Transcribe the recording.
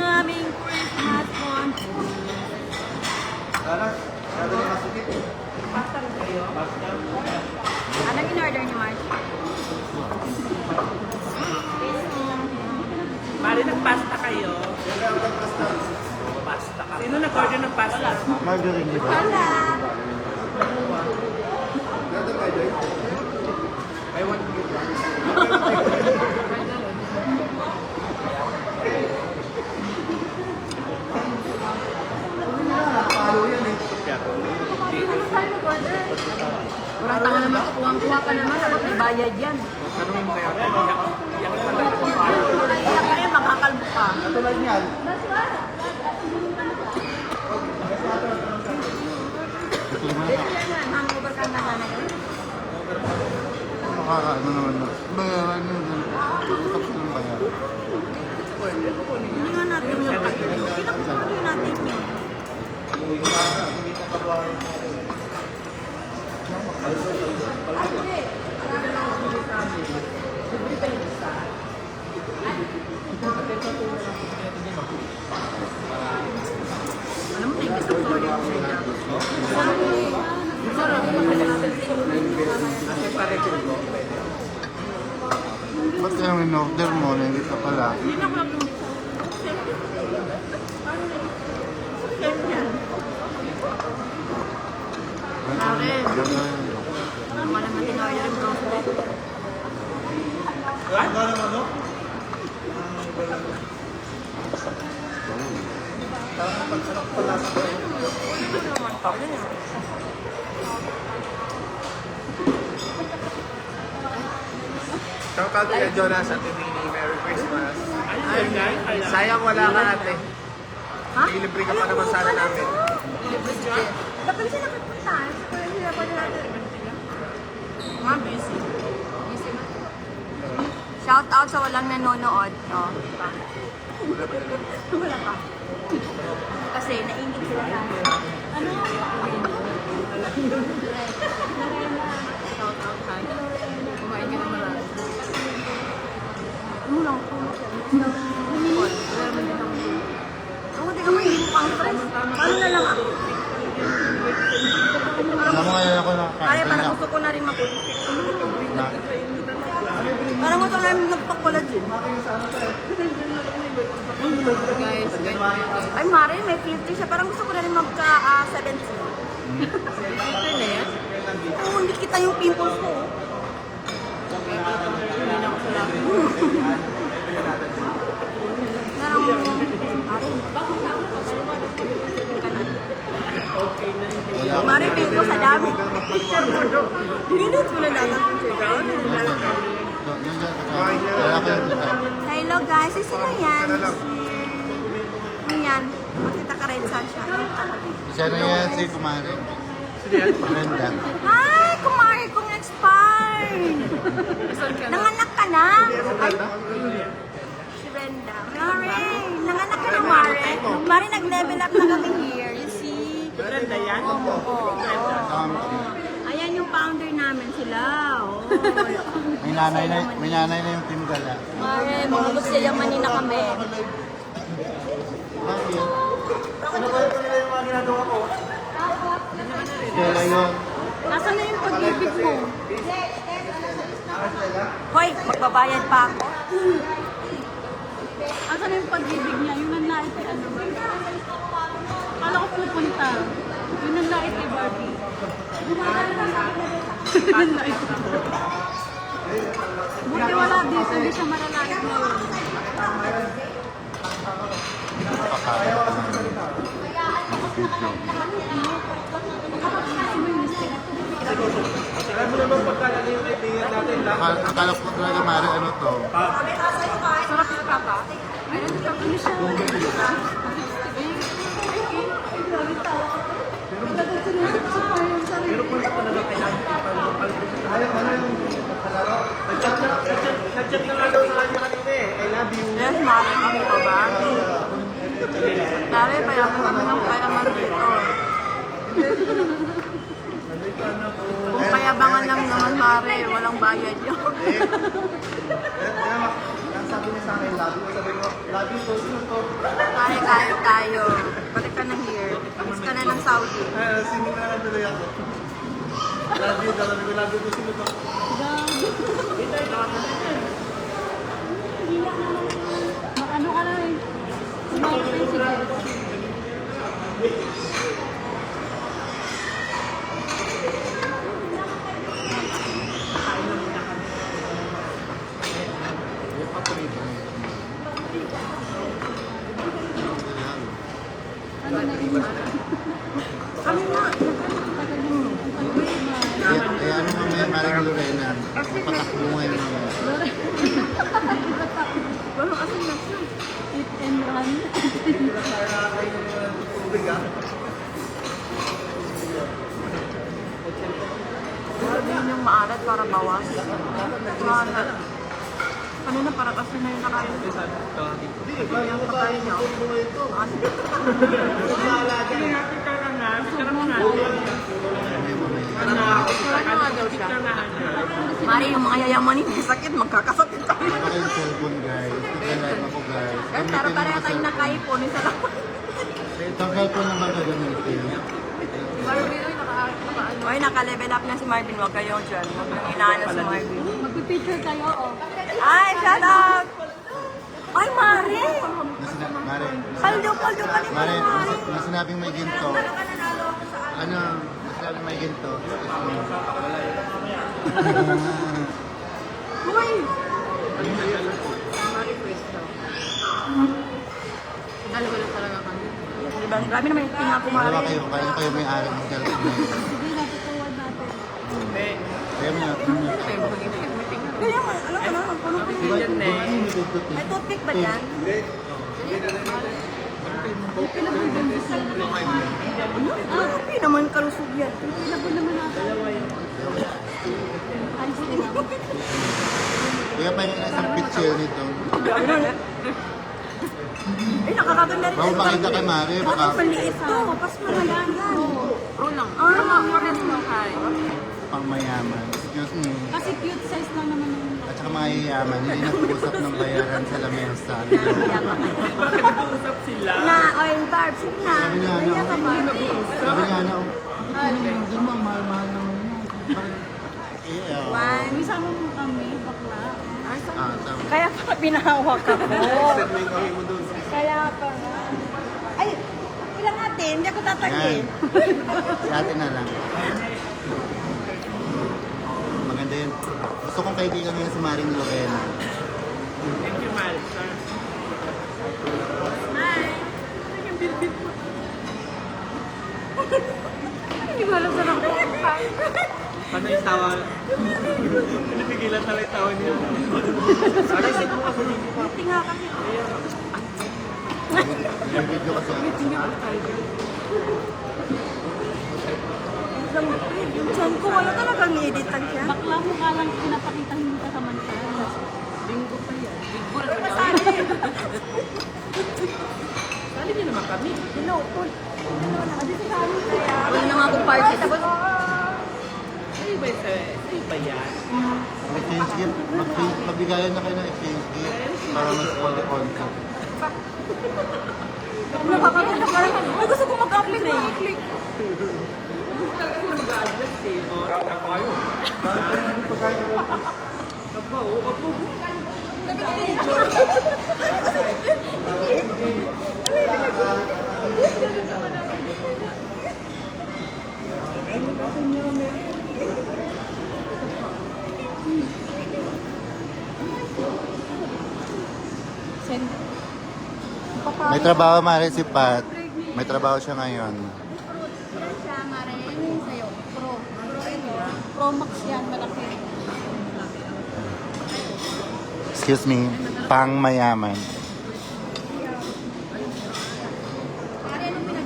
Aming Christmas one. Pasta rin kayo? Anong in-order ni March? Mari, nagpasta kayo. Pasta ka. Sino nag-order ng pasta? Margarine, di ba? Wala. I want to get Wala tanga naman, kukuha ka naman, dapat may bayad yan. tanungin mo kaya. Kaya pa rin, makakalbo ka. Katulad niyan. Hangover ka na nanay. Makakaano naman na. Bayaran yun. Tapos ng bayaran. Hindi nga natin yung pag-ibig. Pinakukulo natin yun. Alam mo, thank you sa sorry mo siya dyan. Sarap. Ba't yung in-order mo? Hindi ka pala. Hindi na ko lang yung... Karen. Ako naman in-order yung broccoli. Shout out kay Jonas at Tini, Merry Christmas. Ay, Sayang wala ka ate. Ha? Ilibre ka pa naman sana namin. Dapat siya nakapunta. Pero sila pa natin. Mga busy. Busy ba? Shout out sa walang nanonood. No? Wala pa. Kasi naingit sila na. Ano? Shout out ha. Kumain ka na marami. Ano lang po? Ako di ka mahilig pang stress. Paano na lang ako? Alam mo ngayon ako Kaya nakakain parang na. gusto ko na rin makulit. Parang gusto ko na rin magpa-collagen. Guys, ay Mari, may filter siya. Parang gusto ko na rin magka-70. Filter na yan? Oo, hindi kita yung pimples ko. Hindi na ako sa labi. Parang, Mari, pin ko sa dami. Picture mo doon. Dinit mo na lang ang picture ko. Kaya ko yung kita. Hello guys, sino yan? Ayan, makita ka rin saan siya. Siya na yan si Kumari. Brenda. Hi, kumari kong expired. Nanganak ka na. Ay, si Brenda. Mari, nanganak ka na, Mari. Mari, nag-level up na kami here. You see? Brenda yan? Oo. Ayan yung founder namin sila. Oh. May nanay na yung Team Gala. Mari, mga gusto yamanin na kami. Kaya yun. Nasaan na yung pag-ibig mo? Hoy, magbabayad pa ako. Nasaan na yung pag-ibig niya? Yung nanlait ay ano ba? Kala ko pupunta. Yung nanlait ay Barbie. Nanlait. Buti wala dito. Hindi siya malalait ngayon. Pakaya. Alam mo naman pagkalala yung kaibigan natin. Akala ko talaga Mari, ano to? Sarap yung papa. Ayun, sarap niya siya. Pero kung ako talaga kailangan nag-chat na nga daw sa kanya kanina eh. I love you. Yes, mami kami pa ba? Dami, payaman kami ng payaman dito. Kung payabangan lang naman, Mare, walang bayad yun. Sabi niya sa akin, love you. Sabi mo, love you to, sino to? Kaya tayo. Balik ka na here. Tapos ka na ng Saudi. Sino na lang tuloy ako. Love you, sabi ko, love you to, sino to? Ano ka na eh. Smile ka siguro. Ano na yun? Kami na. Kaya ano mamaya, Maring Lorena, patakbo ngayon mamaya. Walang asin na siya. Eat and run. Tubig ah. Sabi yung maalat para bawas. Maalat. Kanina parang kasi na yung nakain. Hindi, kaya mo ba yung mo ito? Sige nga, picture ka nga. Picture mo nga. Mari, yung mga yayamanin, may sakit, magkakasakit kami. Ano kayong cellphone, guys? Tignan ako, guys. Pero pareha tayong nakaipon, isa lang. Tanggal ko naman na gamitin. Oy, naka-level up na si Marvin. Huwag kayong dyan. Huwag nang inaano si Marvin. Magpipicture kayo, oh. Ay, shut up! Ay, Mari! Mare, Paldo ka ni Mare, Mari. na sinabing may ginto. Talaga nanalo ako sa Ano, na sinabing may ginto. Uy! Dalawa lang talaga kami. Diba? Grabe naman yung tinga ko, Dalawa Mari. kayo, kaya kayo may ari ng cellphone na yun. Sige, natutuwad natin. Kaya may Kaya mo, alam ko na, puno ko yun. May toothpick ba dyan? Grabe naman kalusog yan. Laban naman natin. Ayos din ako. Kaya pa yung isang picture nito. Ay, nakakaganda rin. Baka makita kay Mare, baka Bakit maliit to? Pas malala yan. Pro lang. Ah, pang mayaman. Excuse me. Kasi cute size lang naman yung At saka mga yayaman, hindi nag-uusap ng bayaran sa lamesa. Usap sila. na, oil barb. Sige na. Sabi niya, ano? Kaya ka, Mari. Sabi nga na, hindi mo, mahal-mahal naman yan. Yeah. One. May sama mo kami, bakla. Tama. Kaya pa pinahawak ako. Set mo yung kamay mo dun. Kaya pa nga. Ay, ilang natin? Hindi ako tatanggi. Yan. Si ate na lang. Maganda yun. Gusto kong kaibigan ngayon si Maring Lorena. Thank you, Mal. Hindi ko alam saan ako. Paano yung tawa? Pinipigilan talaga yung tawa niya. Ano yung set mo kasi dito pa? Tinga kami. Yung video kasi. Yung chan ko, wala talagang editan siya. Bakla mo ka lang pinapakita hindi ka samantala. Sali niyo naman kami. Hello, Paul. Dito sa amin kaya. Wala na nga akong party. Tapos, Ay ba yan? Exchange gift. Magbigayan na kayo ng exchange gift para mas konti-konti. nakakaganda ka rin. Ay, gusto ko mag-upload na i-click. Mag-aadjust eh. Ako kayo. Opo. Send. May trabaho Mare si Pat. May trabaho siya ngayon. Siya, Mare. Ano yun sa'yo? Pro. Pro Max yan, malaki. Excuse me, pang mayaman.